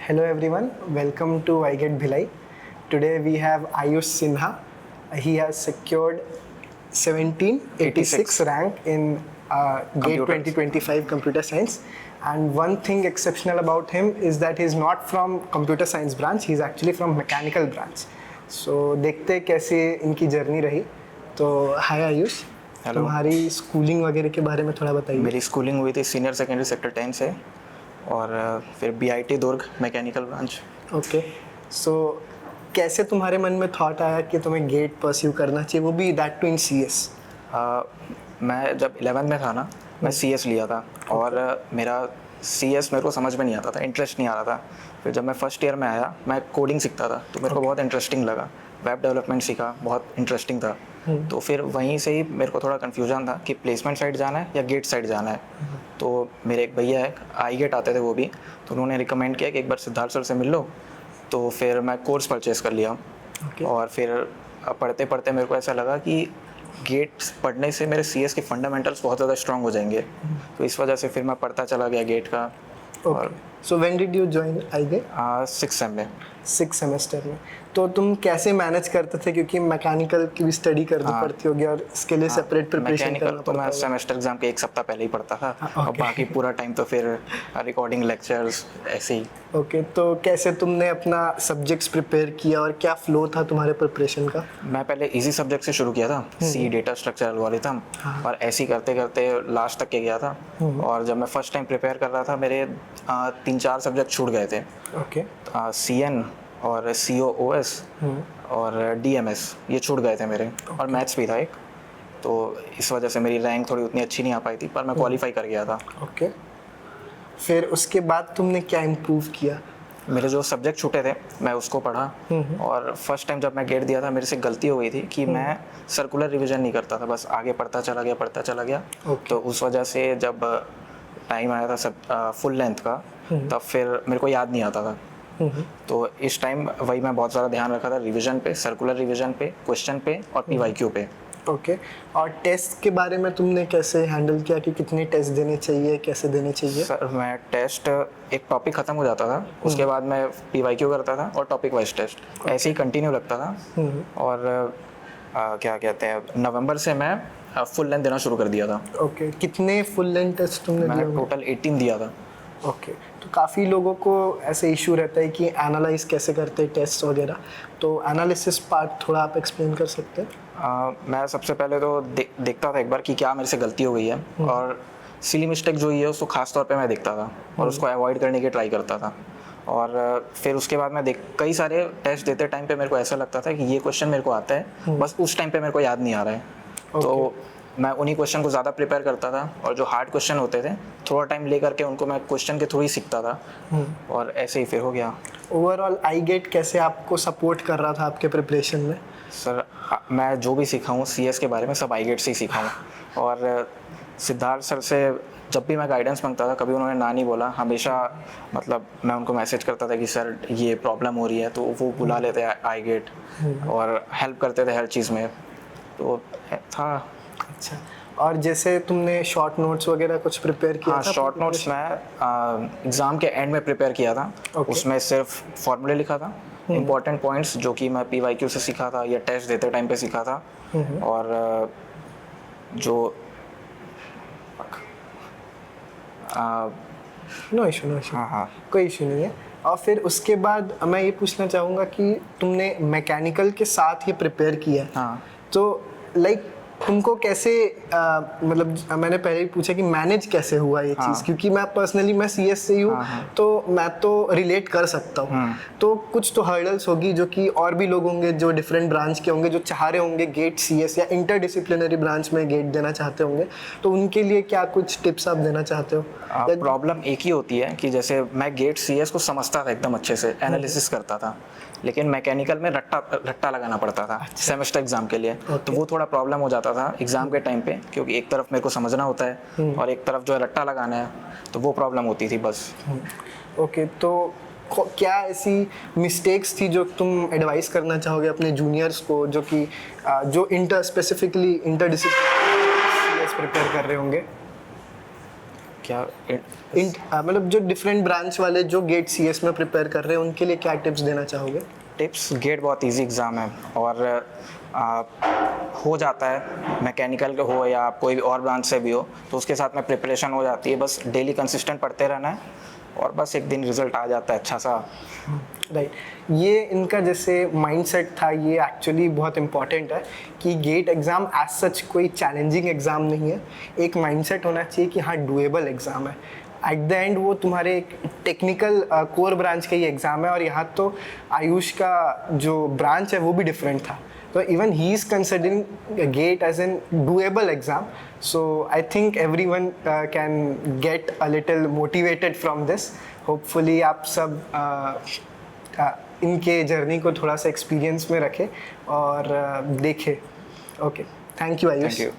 Hello everyone, welcome to iGet Bhilai. Today we have Ayush Sinha. He has secured 1786 rank in GATE 2025 Computer Science. And one thing exceptional about him is that he's not from Computer Science branch, he's actually from Mechanical branch. So देखते हैं कैसे इनकी journey रही. तो हाय आयुष, तुम्हारी schooling वगैरह के बारे में थोड़ा बताइए. मेरी स्कूलिंग हुई थी सीनियर सेकेंडरी सेक्टर 10 से और फिर BIT दुर्ग मैकेनिकल ब्रांच. ओके, सो कैसे तुम्हारे मन में थॉट आया कि तुम्हें गेट परस्यू करना चाहिए, वो भी दैट टू इन CS? मैं जब 11th में था ना, मैं CS लिया था और मेरा CS मेरे को समझ में नहीं आता था, इंटरेस्ट नहीं आ रहा था. फिर जब मैं फर्स्ट ईयर में आया, मैं कोडिंग सीखता था तो मेरे को बहुत इंटरेस्टिंग लगा. वेब डेवलपमेंट सीखा, बहुत इंटरेस्टिंग था. तो फिर वहीं से ही मेरे को थोड़ा कन्फ्यूजन था कि प्लेसमेंट साइड जाना है या गेट साइड जाना है. तो मेरे एक भैया है, iGet आते थे वो भी, तो उन्होंने रिकमेंड किया कि एक बार सिद्धार्थ सर से मिल लो. तो फिर मैं कोर्स परचेज़ कर लिया. और फिर पढ़ते पढ़ते मेरे को ऐसा लगा कि गेट पढ़ने से मेरे CS के फंडामेंटल्स बहुत ज़्यादा स्ट्रांग हो जाएंगे. तो इस वजह से फिर मैं पढ़ता चला गया गेट का. और so when did you join iGet? 6th same में. 6th सेमेस्टर में. तो तुम कैसे मैनेज करते थे, क्योंकि मैकेनिकल की भी स्टडी करनी पड़ती होगी और इसके लिए सेपरेट प्रिपरेशन करना तो मैं सेमेस्टर एग्जाम के एक सप्ताह पहले ही पढ़ता था. और बाकी पूरा टाइम तो फिर रिकॉर्डिंग लेक्चर्स ऐसे ही. ओके, तो कैसे तुमने अपना सब्जेक्ट्स प्रिपेयर किया और क्या फ्लो था तुम्हारे प्रिपरेशन का? मैं पहले इजी सब्जेक्ट से शुरू किया था, C डेटा स्ट्रक्चर एल्गोरिथम, और ऐसे ही करते करते लास्ट तक के गया था. और जब मैं फर्स्ट टाइम प्रिपेयर कर रहा था, मेरे 3-4 सब्जेक्ट छूट गए थे. ओके, CN और COOS और DMS ये छूट गए थे मेरे. और मैथ्स भी था एक. तो इस वजह से मेरी रैंक थोड़ी उतनी अच्छी नहीं आ पाई थी, पर मैं क्वालिफाई कर गया था. ओके, फिर उसके बाद तुमने क्या इम्प्रूव किया? मेरे जो सब्जेक्ट छूटे थे मैं उसको पढ़ा. और फर्स्ट टाइम जब मैं गेट दिया था, मेरे से गलती हो गई थी कि मैं सर्कुलर रिवीजन नहीं करता था, बस आगे पढ़ता चला गया. तो उस वजह से जब टाइम आया था सब फुल लेंथ का, तब फिर मेरे को याद नहीं आता था. तो इस टाइम वही मैं बहुत ज़्यादा ध्यान रखा था, रिवीजन पे, सर्कुलर रिवीजन पे, क्वेश्चन पे और PYQ पे. ओके, और टेस्ट के बारे में तुमने कैसे हैंडल किया कि कितने टेस्ट देने चाहिए, कैसे देने चाहिए? सर, मैं टेस्ट एक टॉपिक ख़त्म हो जाता था, उसके बाद मैं PYQ करता था और टॉपिक वाइज टेस्ट ऐसे ही कंटिन्यू लगता था. और क्या कहते हैं, नवंबर से मैं फुल लेंथ देना शुरू कर दिया था. ओके, कितने फुल लेंथ टेस्ट तुमने दिए? मैंने टोटल 18 दिया था. ओके, तो काफ़ी लोगों को ऐसे इशू रहता है कि एनालाइज कैसे करते हैं टेस्ट वगैरह, तो एनालिसिस पार्ट थोड़ा आप एक्सप्लेन कर सकते हैं? मैं सबसे पहले तो देखता था एक बार कि क्या मेरे से गलती हो गई है, और सिली मिस्टेक जो है उसको खास तौर पे मैं देखता था और उसको अवॉइड करने की ट्राई करता था. और फिर उसके बाद मैं कई सारे टेस्ट देते टाइम पे मेरे को ऐसा लगता था कि ये क्वेश्चन मेरे को आता है, बस उस टाइम पे मेरे को याद नहीं आ रहा है. तो मैं उन्हीं क्वेश्चन को ज़्यादा प्रिपेयर करता था, और जो हार्ड क्वेश्चन होते थे थोड़ा टाइम ले करके उनको मैं क्वेश्चन के थ्रू ही सीखता था. और ऐसे ही फिर हो गया. ओवरऑल iGet कैसे आपको सपोर्ट कर रहा था आपके प्रिपरेशन में? सर, मैं जो भी सीखा हूँ CS के बारे में सब iGet से ही सीखा हूँ. और सिद्धार्थ सर से जब भी मैं गाइडेंस मांगता था, कभी उन्होंने ना नहीं बोला. हमेशा मतलब मैं उनको मैसेज करता था कि सर ये प्रॉब्लम हो रही है, तो वो बुला लेते iGet और हेल्प करते थे हर चीज़ में. तो था. अच्छा, और जैसे तुमने शॉर्ट नोट्स वगैरह कुछ प्रिपेयर किया? हाँ, शॉर्ट नोट्स मैं एग्ज़ाम के एंड में प्रिपेयर किया था. उसमें सिर्फ फॉर्मूले लिखा था, इम्पॉर्टेंट पॉइंट्स जो कि मैं PYQ से सीखा था या टेस्ट देते टाइम पे सीखा था. और जो नो इशू. हाँ, कोई इशू नहीं है. और फिर उसके बाद मैं ये पूछना चाहूँगा कि तुमने मैकेनिकल के साथ ये प्रिपेयर किया, हाँ, तो लाइक तुमको कैसे मतलब मैंने पहले ही पूछा कि मैनेज कैसे हुआ ये चीज़, क्योंकि मैं पर्सनली मैं CS से ही हूँ, तो मैं तो रिलेट कर सकता हूँ. तो कुछ तो हर्डल्स होगी जो कि और भी लोग होंगे जो डिफरेंट ब्रांच के होंगे, जो चाह रहे होंगे गेट CS या इंटरडिसिप्लिनरी ब्रांच में गेट देना चाहते होंगे, तो उनके लिए क्या कुछ टिप्स आप देना चाहते हो? प्रॉब्लम एक ही होती है कि जैसे मैं गेट CS को समझता था एकदम अच्छे से, एनालिसिस करता था, लेकिन मैकेनिकल में रट्टा लगाना पड़ता था सेमेस्टर एग्जाम के लिए. तो वो थोड़ा प्रॉब्लम हो जाता था एग्जाम के टाइम पे, क्योंकि एक तरफ मेरे को समझना होता है और एक तरफ जो है रट्टा लगाना है, तो वो प्रॉब्लम होती थी बस. ओके, तो क्या ऐसी मिस्टेक्स थी जो तुम एडवाइस करना चाहोगे अपने जूनियर्स को, जो कि जो स्पेसिफिकली इंटरडिसिप्लिनरी CS प्रिपेयर कर रहे होंगे? क्या मतलब जो डिफरेंट ब्रांच वाले जो गेट सीएस में प्रिपेयर कर रहे हैं उनके लिए क्या टिप्स देना चाहोगे? टिप्स? गेट बहुत इजी एग्ज़ाम है और हो जाता है, मैकेनिकल का हो या कोई भी और ब्रांच से भी हो तो उसके साथ में प्रिपरेशन हो जाती है, बस डेली कंसिस्टेंट पढ़ते रहना है और बस एक दिन रिजल्ट आ जाता है अच्छा सा। राइट ये इनका जैसे माइंडसेट था, ये एक्चुअली बहुत इंपॉर्टेंट है कि गेट एग्ज़ाम एज सच कोई चैलेंजिंग एग्ज़ाम नहीं है। एक माइंडसेट होना चाहिए कि हाँ डुएबल एग्ज़ाम है। एट द एंड वो तुम्हारे टेक्निकल कोर ब्रांच का ही एग्ज़ाम है और यहाँ तो आयुष का जो ब्रांच है वो भी डिफरेंट था, तो even he is considering GATE as an doable exam. So I think everyone can get a little motivated from this. Hopefully आप सब इनके जर्नी को थोड़ा सा एक्सपीरियंस में रखें और देखें। Okay, thank you Ayush. Thank you.